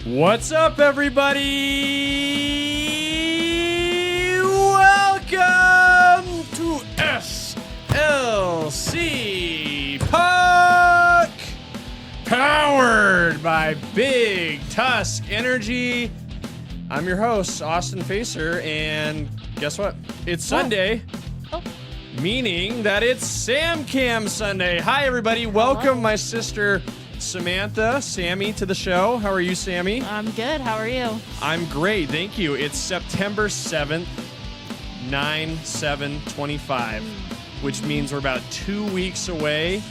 What's up, everybody? Welcome to SLC Puck, powered by Big Tusk Energy. I'm your host, Austin Facer, and guess what? It's Sunday, meaning that it's Sam Cam Sunday. Hi, everybody. Welcome, my sister Samantha, Sammy, to the show. How are you, Sammy? I'm good. How are you? I'm great. Thank you. It's September 7th, 9/7/25, which means we're about 2 weeks away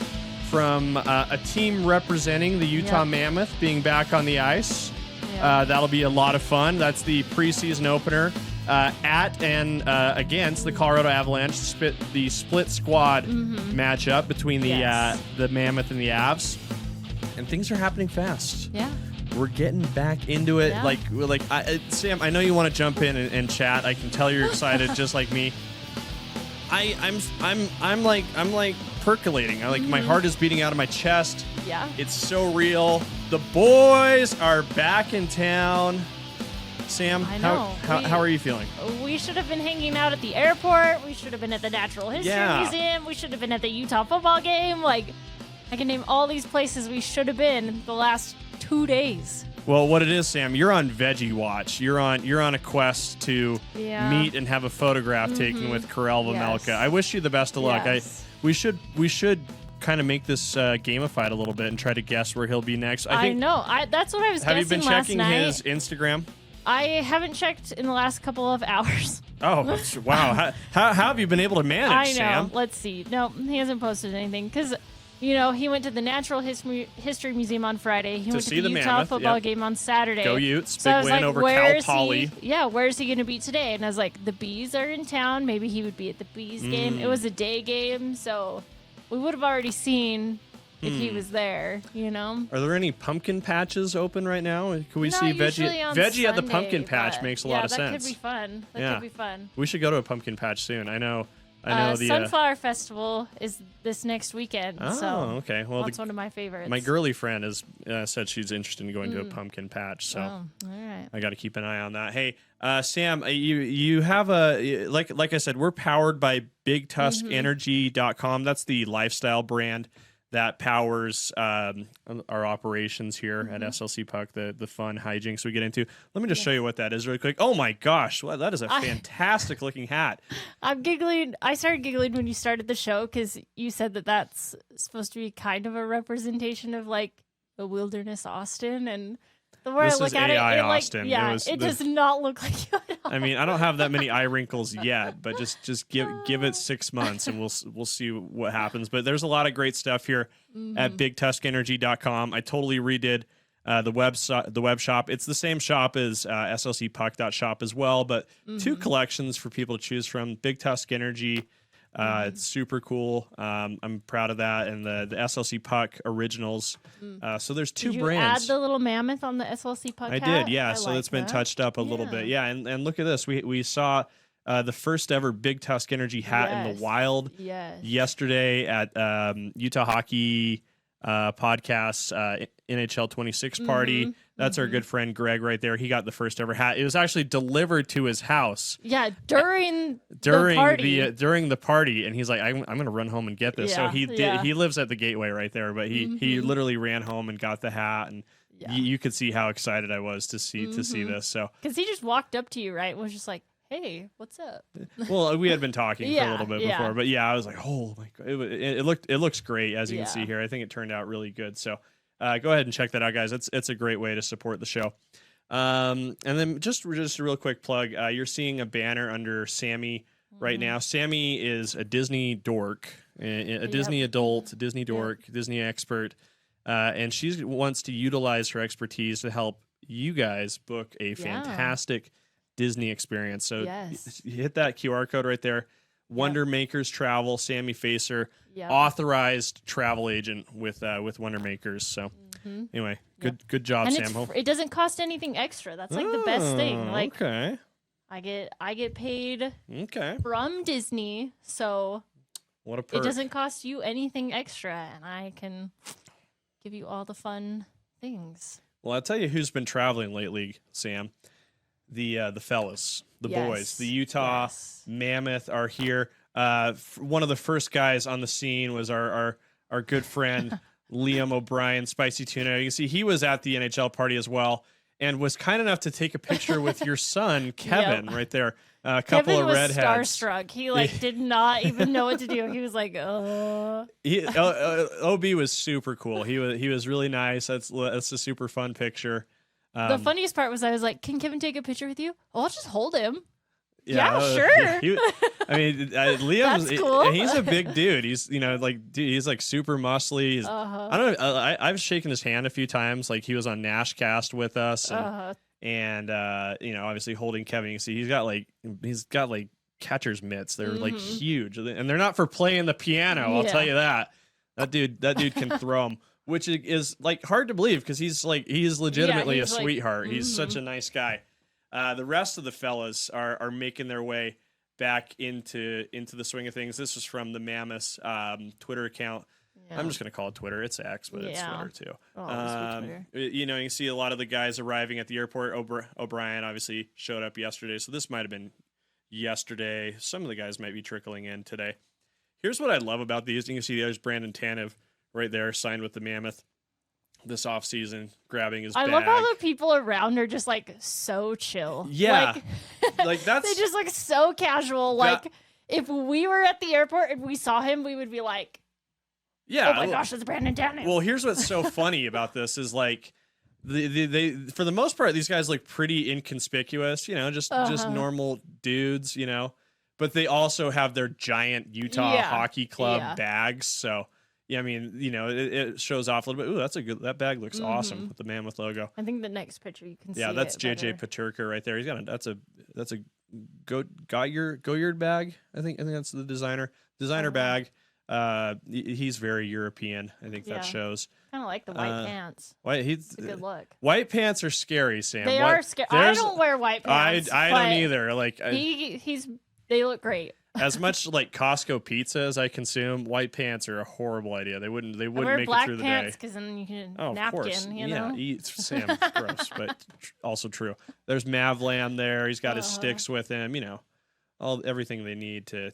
from a team representing the Utah Mammoth being back on the ice. That'll be a lot of fun. That's the preseason opener at and against the Colorado Avalanche, the split squad matchup between the Mammoth and the Avs. And things are happening fast. Yeah, we're getting back into it. Yeah. Sam, I know you want to jump in and chat. I can tell you're excited, just like me. I'm like percolating. My heart is beating out of my chest. Yeah, it's so real. The boys are back in town. Sam, how are you feeling? We should have been hanging out at the airport. We should have been at the Natural History Museum. We should have been at the Utah football game. I can name all these places we should have been the last 2 days. Well, what it is, Sam, you're on veggie watch. You're on a quest to meet and have a photograph taken with Karel Vejmelka. I wish you the best of luck. Yes. We should kind of make this gamified a little bit and try to guess where he'll be next. I know. That's what I was guessing last night. Have you been checking his Instagram? I haven't checked in the last couple of hours. Oh, wow. How have you been able to manage, Sam? Sam? Let's see. No, he hasn't posted anything because... he went to the Natural History Museum on Friday. He went to the Utah football game on Saturday. Go Utes. Big win over Cal Poly. Where's he going to be today? And I was like, the Bees are in town. Maybe he would be at the Bees game. It was a day game, so we would have already seen if he was there, Are there any pumpkin patches open right now? Can we see veggie at the pumpkin patch? Makes a lot of sense. That could be fun. That could be fun. We should go to a pumpkin patch soon. I know the Sunflower Festival is this next weekend. Okay. Well, that's one of my favorites. My girly friend has said she's interested in going to a pumpkin patch, so all right. I got to keep an eye on that. Hey, Sam, you have like I said, we're powered by BigTuskEnergy.com. That's the lifestyle brand that powers our operations here at SLC Puck, the fun hijinks we get into. Let me just show you what that is really quick. Oh my gosh, well, that is a fantastic looking hat. I'm giggling. I started giggling when you started the show because you said that's supposed to be kind of a representation of a wilderness Austin, and the more I look at it, Austin. It does not look like you at all. I mean, I don't have that many eye wrinkles yet, but just give it 6 months and we'll see what happens. But there's a lot of great stuff here at BigTuskEnergy.com. I totally redid the web shop. It's the same shop as SLCPuck.shop as well, but two collections for people to choose from. Big Tusk Energy. It's super cool. I'm proud of that. And the SLC Puck originals. So there's two brands. Did you add the little mammoth on the SLC Puck hat? I did, yeah. So it's been touched up a little bit. Yeah, and look at this. We saw the first ever Big Tusk Energy hat in the wild yesterday at Utah Hockey Podcast's NHL 26 party. That's our good friend Greg right there. He got the first ever hat. It was actually delivered to his house. Yeah, during the party, and he's like, "I'm going to run home and get this." So he lives at the Gateway right there, but he literally ran home and got the hat, and you could see how excited I was to see this. So because he just walked up to you, right? Was just like, "Hey, what's up?" Well, we had been talking for a little bit before, but I was like, "Oh my god!" It looks great, as you can see here. I think it turned out really good. So. Go ahead and check that out, guys. It's a great way to support the show. And then just a real quick plug. You're seeing a banner under Sammy right now. Sammy is a Disney dork, a Disney adult, a Disney dork, Disney expert, and she wants to utilize her expertise to help you guys book a fantastic Disney experience. So hit that QR code right there. Wonder Makers Travel, Sammy Facer, authorized travel agent with Wonder Makers. So anyway, good job, and Sam. It doesn't cost anything extra. That's the best thing. Okay. I get paid from Disney, so what a perk. It doesn't cost you anything extra, and I can give you all the fun things. Well, I'll tell you who's been traveling lately, Sam. The fellas, the boys, the Utah Mammoth are here. One of the first guys on the scene was our good friend Liam O'Brien, Spicy Tuna. You can see he was at the NHL party as well, and was kind enough to take a picture with your son Kevin right there. A couple Kevin of was redheads. Starstruck. He did not even know what to do. He was like, OB was super cool. He was really nice. That's a super fun picture. The funniest part was I was like, "Can Kevin take a picture with you? Oh, I'll just hold him." Yeah, sure. Liam's cool. He's a big dude. He's he's like super muscly. He's, I don't know. I've shaken his hand a few times. Like he was on Nashcast with us, and obviously holding Kevin. You see, he's got like catcher's mitts. They're like huge, and they're not for playing the piano. I'll tell you that. That dude can throw them. Which is like hard to believe because he's legitimately a sweetheart. He's such a nice guy. The rest of the fellas are making their way back into the swing of things. This is from the Mammoth's Twitter account. Yeah. I'm just going to call it Twitter. It's X, but it's Twitter too. Twitter. You can see a lot of the guys arriving at the airport. O'Brien obviously showed up yesterday, so this might have been yesterday. Some of the guys might be trickling in today. Here's what I love about these. You can see there's Brandon Tanev right there, signed with the Mammoth this offseason, grabbing his bag. I love how the people around are just like so chill. Yeah. Like that's they just look so casual. Like if we were at the airport and we saw him, we would be like, oh my gosh, that's Brandon Tanev. Well, here's what's so funny about this is like they for the most part, these guys look pretty inconspicuous, just normal dudes, but they also have their giant Utah Hockey Club bags. So yeah, I mean, it shows off a little bit. Ooh, that bag looks awesome with the Mammoth logo. I think the next picture you can see. Yeah, that's JJ Paterka right there. He's got that's a Goyard bag. I think that's the designer bag. He's very European. I think that shows. Kind of like the white pants. It's a good look. White pants are scary, Sam. They are scary. I don't wear white pants. I don't either. Like they look great. As much like Costco pizza as I consume, white pants are a horrible idea. They wouldn't make it through the day. Wear black pants because then you can napkin. Yeah, Sam, gross, but also true. There's Mavlam there. He's got his sticks with him. Everything they need to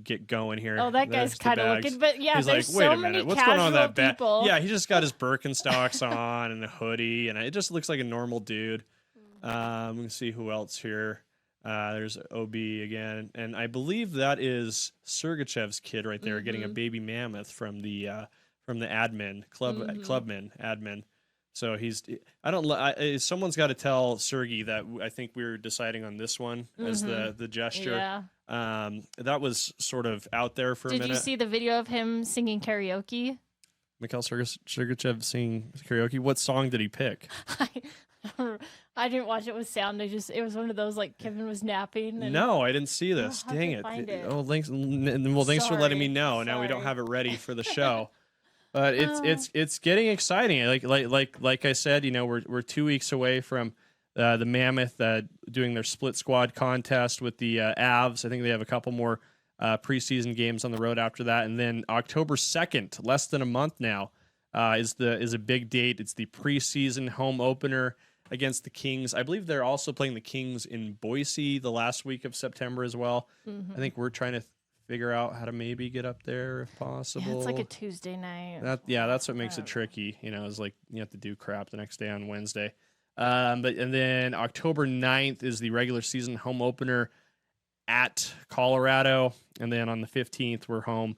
get going here. Oh, that guy's kind of looking, but yeah, he's there's like, wait a many minute, what's going on with that bag? people. Yeah, he just got his Birkenstocks on and a hoodie, and it just looks like a normal dude. We can see who else here. There's OB again, and I believe that is Sergachev's kid right there, getting a baby mammoth from the admin clubman admin. So someone's got to tell Sergey that I think we're deciding on this one as the gesture. Yeah. That was sort of out there for a minute. Did you see the video of him singing karaoke? Mikhail Sergachev singing karaoke. What song did he pick? I didn't watch it with sound. It was one of those like Kevin was napping. And no, I didn't see this. Dang it. Oh, thanks. Well, thanks for letting me know. Now we don't have it ready for the show. But it's getting exciting. Like I said, we're 2 weeks away from the Mammoth doing their split squad contest with the Avs. I think they have a couple more preseason games on the road after that, and then October 2nd, less than a month now, is a big date. It's the preseason home opener against the Kings. I believe they're also playing the Kings in Boise the last week of September as well. I think we're trying to figure out how to maybe get up there if possible. Yeah, it's like a Tuesday night. That's what makes it tricky. Is like you have to do crap the next day on Wednesday. And then October 9th is the regular season home opener at Colorado, and then on the 15th we're home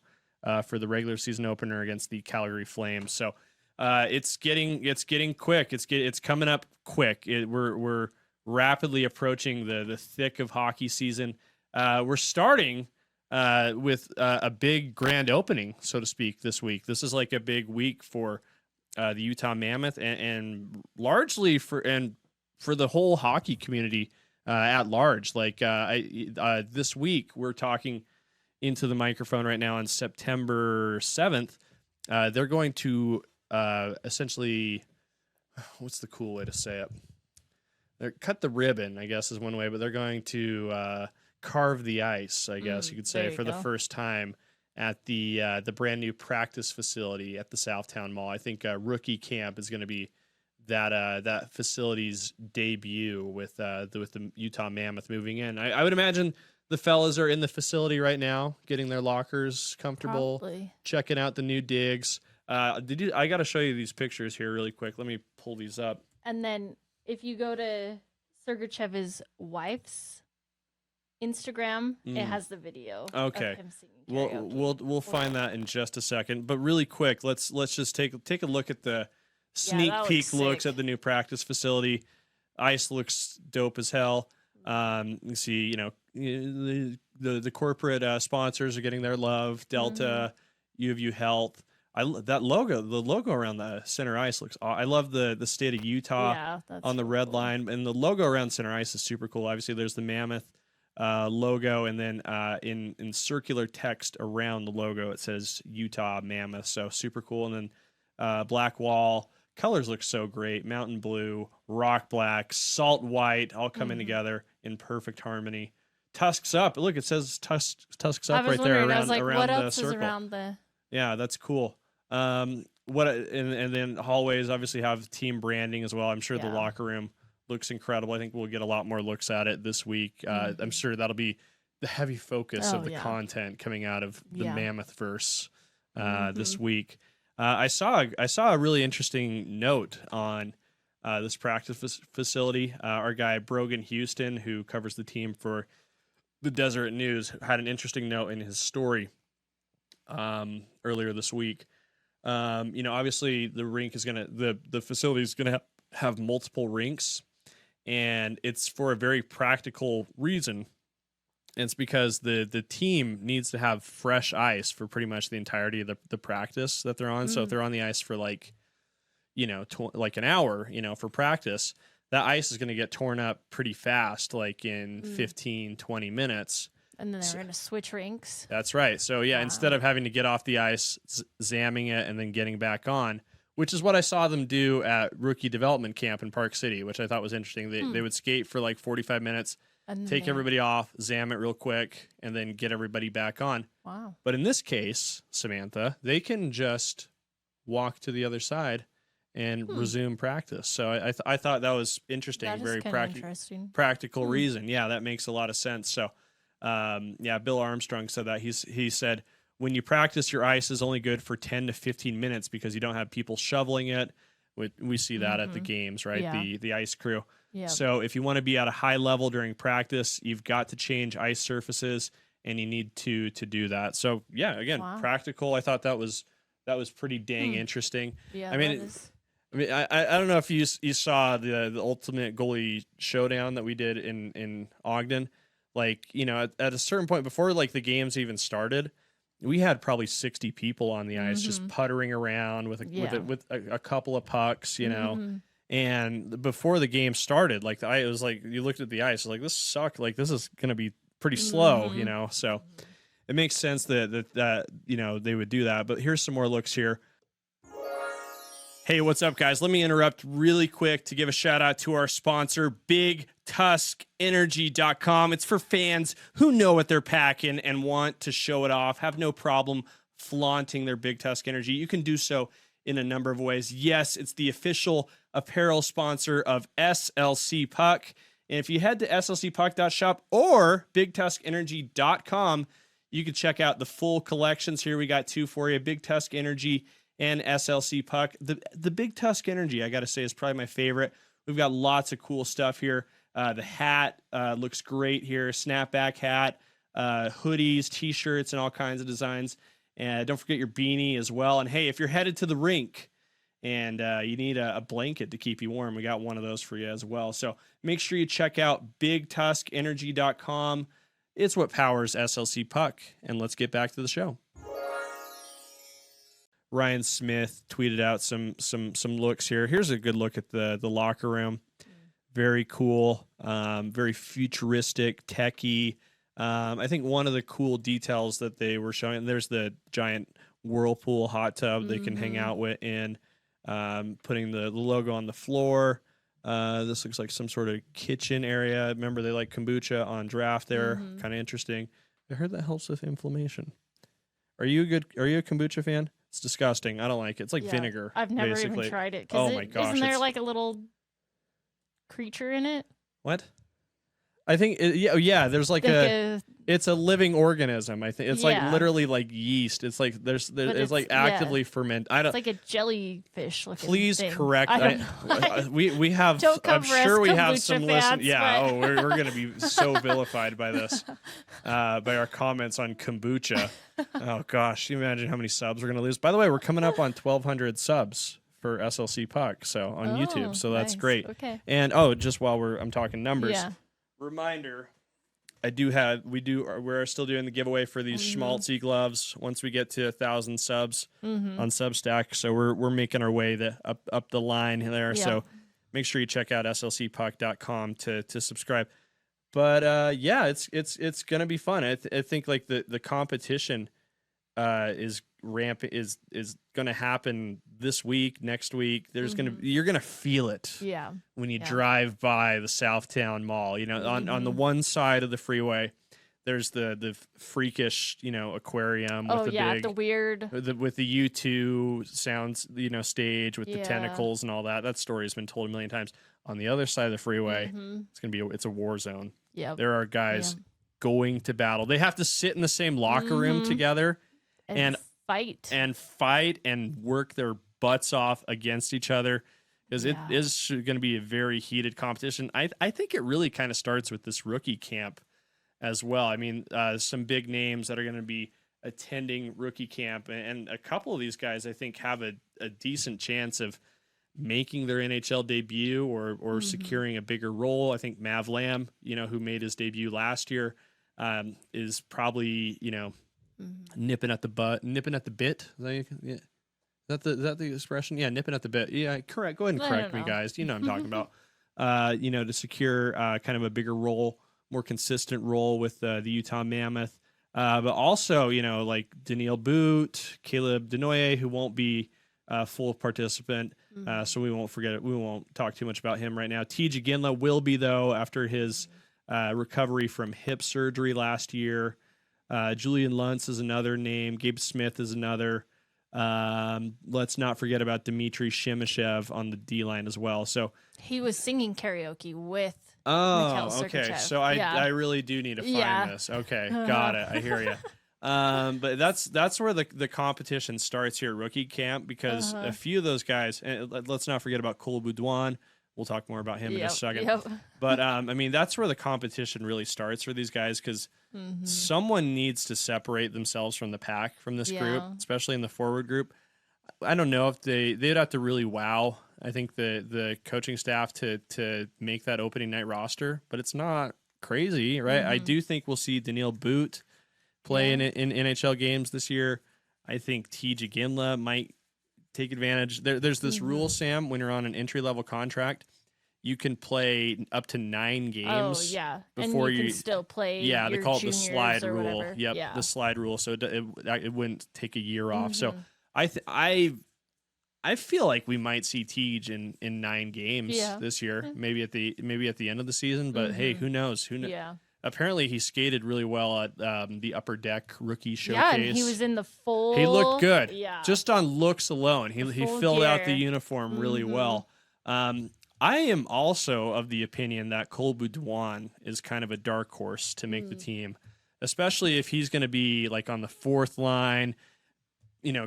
for the regular season opener against the Calgary Flames. So it's getting quick. It's coming up quick. We're rapidly approaching the thick of hockey season. We're starting with a big grand opening, so to speak, this week. This is like a big week for the Utah Mammoth and largely for the whole hockey community at large. Like this week, we're talking into the microphone right now on September 7th. They're going to essentially, what's the cool way to say it? They're cut the ribbon, I guess is one way, but they're going to carve the ice, I guess you could say, for the first time at the brand new practice facility at the Southtown Mall. I think rookie camp is going to be that facility's debut with the Utah Mammoth moving in. I would imagine the fellas are in the facility right now, getting their lockers comfortable, checking out the new digs. I got to show you these pictures here really quick. Let me pull these up. And then if you go to Sergachev's wife's Instagram, it has the video. Okay. Of him singing karaoke. We'll find that in just a second. But really quick, let's just take a look at the sneak peek looks at the new practice facility. Ice looks dope as hell. You see, the corporate sponsors are getting their love. Delta, U of U Health. The logo around the center ice looks. I love the state of Utah on the red line, and the logo around center ice is super cool. Obviously, there's the Mammoth logo, and then in circular text around the logo it says Utah Mammoth. So super cool. And then black wall colors look so great. Mountain blue, rock black, salt white, all coming together in perfect harmony. Tusks up. Look, it says tusks up right there around what else the circle. Is around the... Yeah, that's cool. And then hallways obviously have team branding as well. I'm sure the locker room looks incredible. I think we'll get a lot more looks at it this week. I'm sure that'll be the heavy focus of the content coming out of the Mammoth verse this week. I saw a really interesting note on this practice facility. Our guy Brogan Houston, who covers the team for the Deseret News, had an interesting note in his story earlier this week. Obviously the rink is the facility is gonna have multiple rinks, and it's for a very practical reason. And it's because the team needs to have fresh ice for pretty much the entirety of the practice that they're on. So if they're on the ice for like an hour, for practice, that ice is going to get torn up pretty fast, like in 15, 20 minutes. And then they're going to switch rinks. That's right. So, instead of having to get off the ice, zamming it, and then getting back on, which is what I saw them do at rookie development camp in Park City, which I thought was interesting. They would skate for like 45 minutes, take everybody off, zam it real quick, and then get everybody back on. Wow. But in this case, Samantha, they can just walk to the other side and resume practice. So I thought that was interesting. That very interesting. Practical reason. Yeah, that makes a lot of sense. So, Bill Armstrong said that. He said, when you practice, your ice is only good for 10 to 15 minutes because you don't have people shoveling it. We see that at the games, right? Yeah. The ice crew. Yeah. So if you want to be at a high level during practice, you've got to change ice surfaces, and you need to do that. So again, practical. I thought that was pretty dang interesting. Yeah, I mean, I don't know if you saw the ultimate goalie showdown that we did in Ogden. Like, at a certain point before like the games even started, we had probably 60 people on the ice just puttering around with a couple of pucks, And before the game started, like it was like you looked at the ice, like this sucked. Like this is gonna be pretty slow, So it makes sense that they would do that. But here's some more looks here. Hey, what's up, guys? Let me interrupt really quick to give a shout out to our sponsor, BigTuskEnergy.com. It's for fans who know what they're packing and want to show it off, have no problem flaunting their Big Tusk Energy. You can do so in a number of ways. Yes, it's the official apparel sponsor of SLC Puck. And if you head to slcpuck.shop or BigTuskEnergy.com, you can check out the full collections here. We got two for you, Big Tusk Energy and SLC Puck. The Big Tusk Energy, I got to say, is probably my favorite. We've got lots of cool stuff here. The hat looks great here. Snapback hat, hoodies, T-shirts, and all kinds of designs. And don't forget your beanie as well. And hey, if you're headed to the rink and you need a blanket to keep you warm, we got one of those for you as well. So make sure you check out BigTuskEnergy.com. It's what powers SLC Puck. And let's get back to the show. Ryan Smith tweeted out some looks here. Here's a good look at the locker room. Very cool, very futuristic, techie. I think one of the cool details that they were showing, there's the giant whirlpool hot tub they can hang out with in, putting the logo on the floor. This looks like some sort of kitchen area. Remember, they like kombucha on draft there. Kind of interesting. I heard that helps with inflammation. Are you a kombucha fan? It's disgusting. I don't like it. It's like vinegar. I've never basically. even tried it. Oh my gosh! Isn't there like a little creature in it? What? I think there's like it's a living organism. I think it's like literally like yeast. It's like it's like actively ferment. I don't. It's like a jellyfish looking. Please thing. correct. I don't know. We have. I'm sure we have some listen. Yeah. But... we're gonna be so vilified by this, by our comments on kombucha. Oh gosh, you imagine how many subs we're gonna lose. By the way, we're coming up on 1,200 subs for SLC Puck, so on YouTube. So that's great. Okay. And just while I'm talking numbers. Yeah. Reminder, we're still doing the giveaway for these schmaltzy gloves once we get to 1,000 subs on Substack. So we're making our way up the line there. Yeah. So make sure you check out slcpuck.com to subscribe. But it's gonna be fun. I think like the competition is gonna happen this week, next week. You're gonna feel it when you drive by the Southtown Mall. You know, on the one side of the freeway there's the freakish, aquarium with the weird with the U2 sounds, stage with the tentacles and all that. That story has been told a million times. On the other side of the freeway, it's a war zone. Yeah. There are guys going to battle. They have to sit in the same locker room together and fight and work their butts off against each other, because it is going to be a very heated competition. I think it really kind of starts with this rookie camp as well. I mean, some big names that are going to be attending rookie camp, and a couple of these guys I think have a decent chance of making their NHL debut or securing a bigger role. I think Mav Lamb, who made his debut last year, is probably, nipping at the bit. Is that the expression? Yeah, nipping at the bit. Yeah, correct. Go ahead and correct me, guys. You know what I'm talking about. To secure kind of a bigger role, more consistent role with the Utah Mammoth. But also, like Daniil Boot, Caleb Denoye, who won't be full participant. So we won't forget it. We won't talk too much about him right now. TJ Ginla will be, though, after his recovery from hip surgery last year. Julian Luntz is another name. Gabe Smith is another. Let's not forget about Dmitry Shimashev on the D line as well. So he was singing karaoke with. Oh, okay. So I really do need to find this. Okay, got it. I hear you. But that's where the competition starts here at rookie camp, because a few of those guys, and let's not forget about Cole Boudouin. We'll talk more about him in a second. Yep. But I mean, that's where the competition really starts for these guys, because someone needs to separate themselves from the pack, from this group, especially in the forward group. I don't know if they'd have to really wow, I think, the coaching staff to make that opening night roster, but it's not crazy, right? I do think we'll see Daniil Boot play in NHL games this year. I think TJ Ginla might take advantage. There's this rule, Sam, when you're on an entry-level contract, you can play up to 9 games. Oh, yeah. Before you can still play. Yeah, they call it the slide rule. Whatever. Yep, the slide rule. So it wouldn't take a year off. So I feel like we might see Tej in 9 games this year, maybe at the end of the season. But hey, who knows? Who knows? Yeah. Apparently, he skated really well at the Upper Deck rookie showcase. Yeah, and he was in the full. He looked good. Yeah. Just on looks alone, he filled out the uniform really well. I am also of the opinion that Cole Boudouin is kind of a dark horse to make the team, especially if he's going to be like on the 4th line,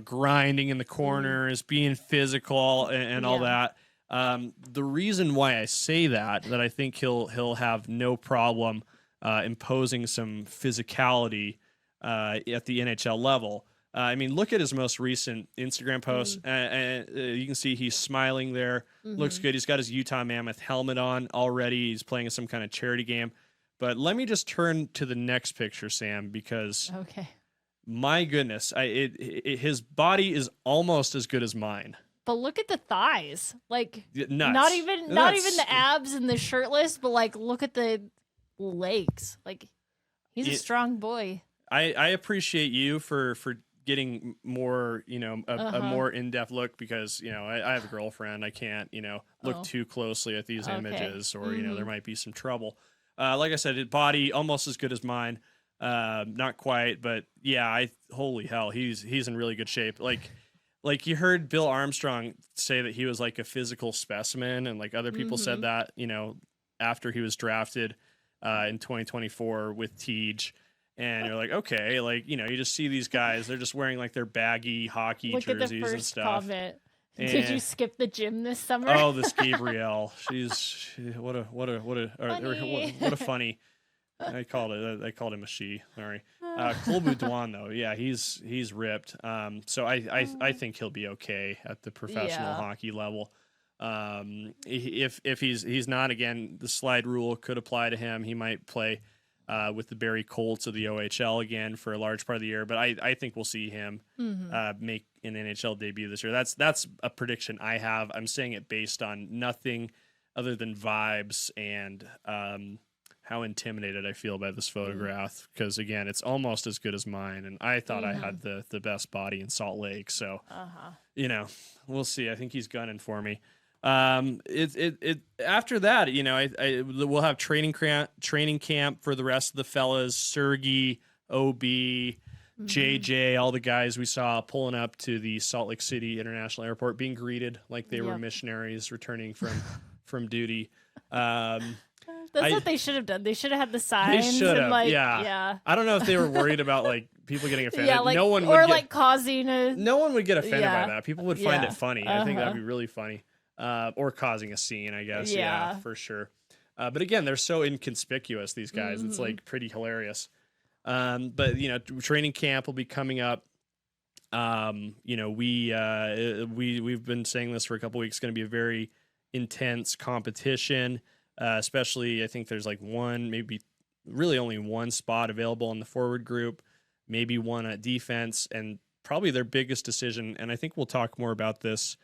grinding in the corners, being physical and all that. The reason why I say that I think he'll have no problem imposing some physicality at the NHL level. I mean, look at his most recent Instagram post. You can see he's smiling there. Looks good. He's got his Utah Mammoth helmet on already. He's playing some kind of charity game. But let me just turn to the next picture, Sam, because my goodness, his body is almost as good as mine. But look at the thighs. Like, nuts. Not even the abs and the shirtless, but like, look at the legs. Like, he's a strong boy. I appreciate you for getting more, a more in-depth look, because, I have a girlfriend. I can't, look too closely at these images, or, there might be some trouble. Like I said, his body almost as good as mine. Not quite, but yeah, holy hell, he's in really good shape. Like, like you heard Bill Armstrong say that he was like a physical specimen, and like other people said that, after he was drafted in 2024 with Teej. And you're like, okay, like, you just see these guys, they're just wearing like their baggy hockey jerseys and stuff. Comment. Did you skip the gym this summer? Oh, this Gabrielle. What a funny. I called him a she. Sorry. Cole Boudouin though. Yeah, he's ripped. So I think he'll be okay at the professional hockey level. If he's not, again, the slide rule could apply to him. He might play with the Barrie Colts of the OHL again for a large part of the year, but I think we'll see him make an NHL debut this year. That's a prediction I have. I'm saying it based on nothing other than vibes and how intimidated I feel by this photograph, because again, it's almost as good as mine, and I thought I had the best body in Salt Lake. So we'll see. I think he's gunning for me. After that, we'll have training camp for the rest of the fellas, Sergey, OB, JJ, all the guys we saw pulling up to the Salt Lake City International Airport, being greeted like they were missionaries returning from duty. That's what they should have done. They should have had the signs. They should have, yeah. I don't know if they were worried about like people getting offended. Yeah, like, no one causing a. No one would get offended by that. People would find it funny. I think that'd be really funny. Or causing a scene, I guess. Yeah, for sure. But again, they're so inconspicuous, these guys. It's like pretty hilarious. But training camp will be coming up. We've been saying this for a couple weeks. It's going to be a very intense competition. Especially, I think there's like maybe really only one spot available in the forward group, maybe one at defense, and probably their biggest decision, and I think we'll talk more about this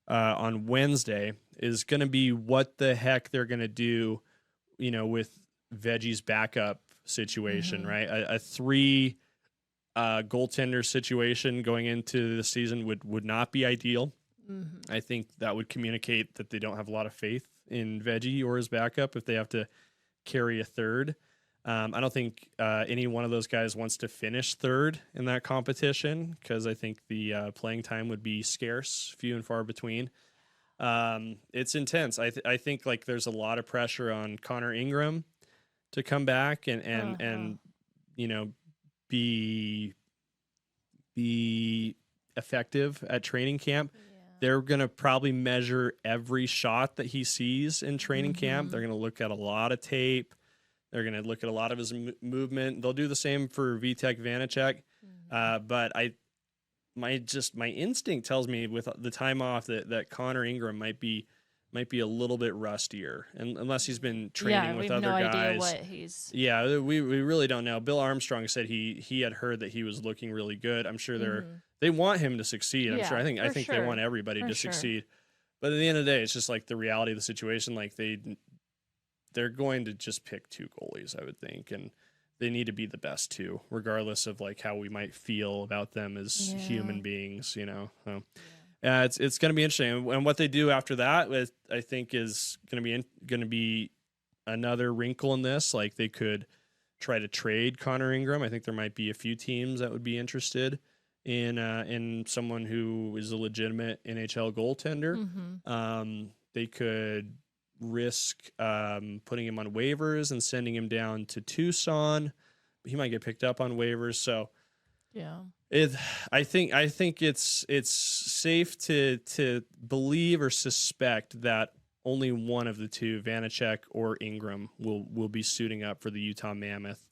on Wednesday, is going to be what the heck they're going to do, with Veggie's backup situation, right? A 3 goaltender situation going into the season would not be ideal. I think that would communicate that they don't have a lot of faith in Veggie or his backup if they have to carry a third. I don't think any one of those guys wants to finish third in that competition, because I think the playing time would be scarce, few and far between. It's intense. I think like there's a lot of pressure on Connor Ingram to come back and be effective at training camp. They're going to probably measure every shot that he sees in training camp. They're going to look at a lot of tape. They're going to look at a lot of his movement. They'll do the same for Vitek Vanacek. But my instinct tells me with the time off that Connor Ingram might be a little bit rustier, and unless he's been training with other guys. Idea what he's. Yeah, we really don't know. Bill Armstrong said he had heard that he was looking really good. I'm sure they want him to succeed. I'm sure. I think they want everybody to succeed. But at the end of the day, it's just like the reality of the situation. Like they're going to just pick 2 goalies, I would think, and they need to be the best 2, regardless of like how we might feel about them as human beings. So. It's going to be interesting, and what they do after that, I think, is going to be another wrinkle in this. Like they could try to trade Connor Ingram. I think there might be a few teams that would be interested in someone who is a legitimate NHL goaltender. They could risk putting him on waivers and sending him down to Tucson. He might get picked up on waivers. So I think it's safe to believe or suspect that only one of the 2, Vanacek or Ingram, will be suiting up for the Utah Mammoth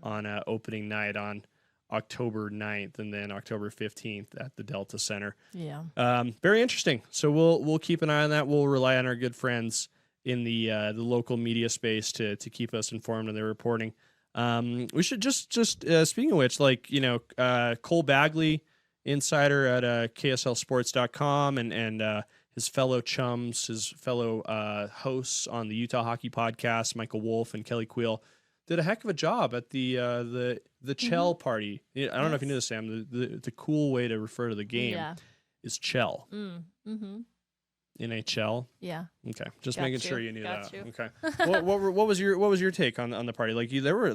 on opening night on October 9th and then October 15th at the Delta Center. Very interesting. So we'll keep an eye on that. We'll rely on our good friends in the local media space to keep us informed of their reporting. We should just speaking of which, Cole Bagley, insider at KSLSports.com, and his fellow chums, his fellow hosts on the Utah Hockey Podcast, Michael Wolf and Kelly Queel, did a heck of a job at the Chell party. I don't know if you knew this, Sam. The cool way to refer to the game is Chell. NHL. Yeah. Okay. Just making sure you knew that. Okay. What was your take on the party? Like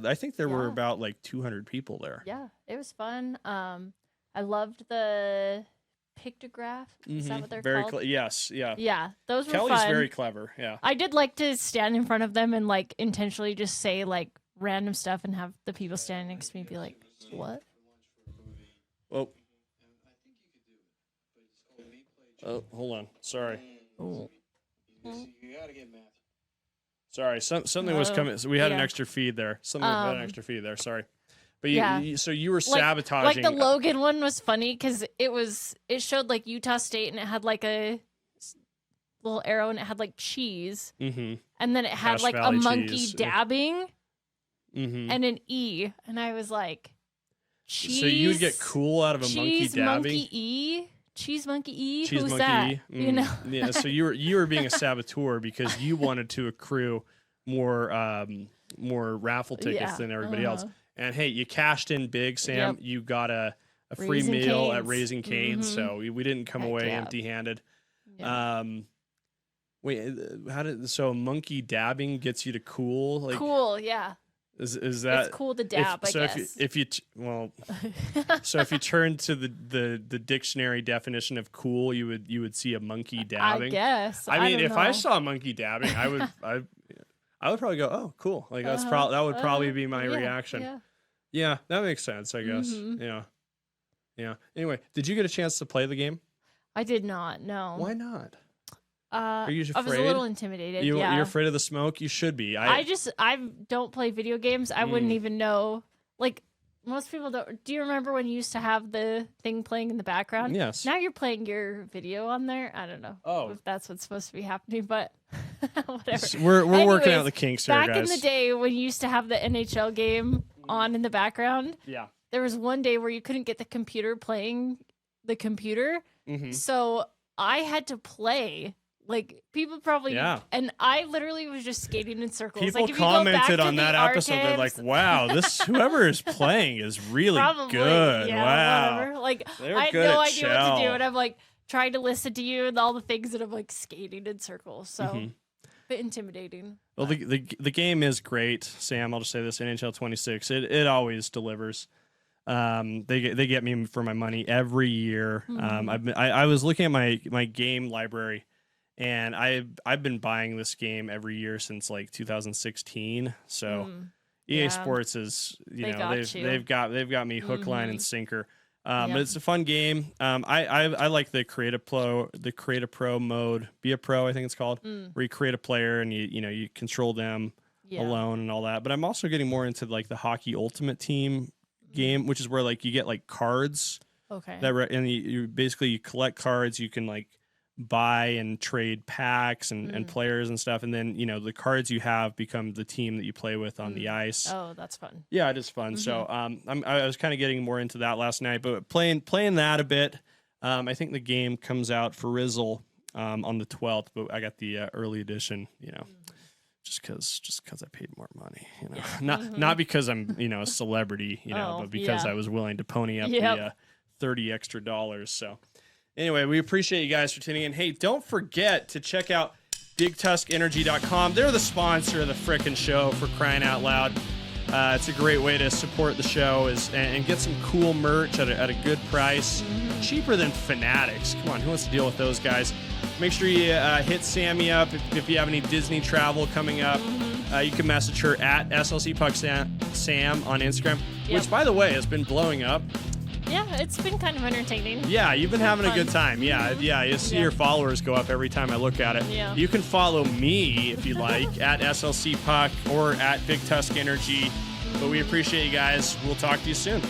I think there were about like 200 people there. Yeah, it was fun. I loved the pictograph. Is that what they're very called? Yes, yeah. Yeah, those were Kelly's fun. very clever. Yeah, I did like to stand in front of them and like intentionally just say like random stuff and have the people standing next to me be like, "What?" Oh, hold on. Sorry. Oh. Sorry, something was coming. So we had an extra feed there. Had an extra feed there. Sorry. But so you were sabotaging. Like the Logan one was funny because it showed like Utah State and it had like a little arrow and it had like cheese, and then it had Cache like Valley a monkey cheese. dabbing, and an E, and I was like, cheese. So you would get cool out of a monkey dabbing. Monkey E. Cheese monkey E. Cheese Who's monkey that? E. You know. Yeah. So you were being a saboteur because you wanted to accrue more raffle tickets than everybody else. And hey, you cashed in big, Sam. Yep. You got a free Raising meal Cane's. at Raising Cane's, so we didn't come away empty-handed. Yeah. Wait, so monkey dabbing gets you to cool? Like, cool, yeah. Is that it's cool to dab? I guess. If you turn to the dictionary definition of cool, you would see a monkey dabbing. I guess. I mean, if know. I saw a monkey dabbing, I would probably go, oh, cool. Like that would probably be my reaction. Yeah, that makes sense, I guess. Yeah. Anyway, did you get a chance to play the game? I did not. No. Why not? Are you afraid? I was a little intimidated. You're afraid of the smoke? You should be. I don't play video games. I wouldn't even know. Like most people don't. Do you remember when you used to have the thing playing in the background? Yes. Now you're playing your video on there. I don't know. If that's what's supposed to be happening, but whatever. We're working out the kinks here, guys. Back in the day when you used to have the NHL game on in the background, there was one day where you couldn't get the computer playing the computer, so I had to play. Like people probably, and I literally was just skating in circles. People like, if commented on that archives, episode. They're like, "Wow, whoever is playing is really good." Wow, whatever. Like they're I had good no at idea what to do, and I'm like trying to listen to you and all the things that I'm like skating in circles. So, a bit intimidating. Well, the game is great, Sam. I'll just say this: NHL 26. It always delivers. They get me for my money every year. I was looking at my game library. And I've been buying this game every year since like 2016. So EA Sports is they've got me hook, line, and sinker. But it's a fun game. I like the Create a Pro mode. Be a Pro, I think it's called, where you create a player and you control them alone and all that. But I'm also getting more into like the Hockey Ultimate Team game, which is where like you get like cards. Okay. And you basically collect cards. You can like buy and trade packs and players and stuff, and then the cards you have become the team that you play with on the ice. Oh, that's fun. Yeah, it is fun. So I was kind of getting more into that last night, but playing that a bit. I think the game comes out for Rizzle on the 12th, but I got the early edition, just because I paid more money, not because I'm a celebrity, but because I was willing to pony up the $30 extra. So anyway, we appreciate you guys for tuning in. Hey, don't forget to check out BigTuskEnergy.com. They're the sponsor of the frickin' show, for crying out loud. It's a great way to support the show and get some cool merch at a good price. Cheaper than Fanatics. Come on, who wants to deal with those guys? Make sure you hit Sammy up if you have any Disney travel coming up. You can message her at SLCPuckSam on Instagram, which, by the way, has been blowing up. Yeah, it's been kind of entertaining. Yeah, you've been having a good time. Yeah, you see your followers go up every time I look at it. Yeah. You can follow me if you like at SLC Puck or at Big Tusk Energy. But we appreciate you guys. We'll talk to you soon.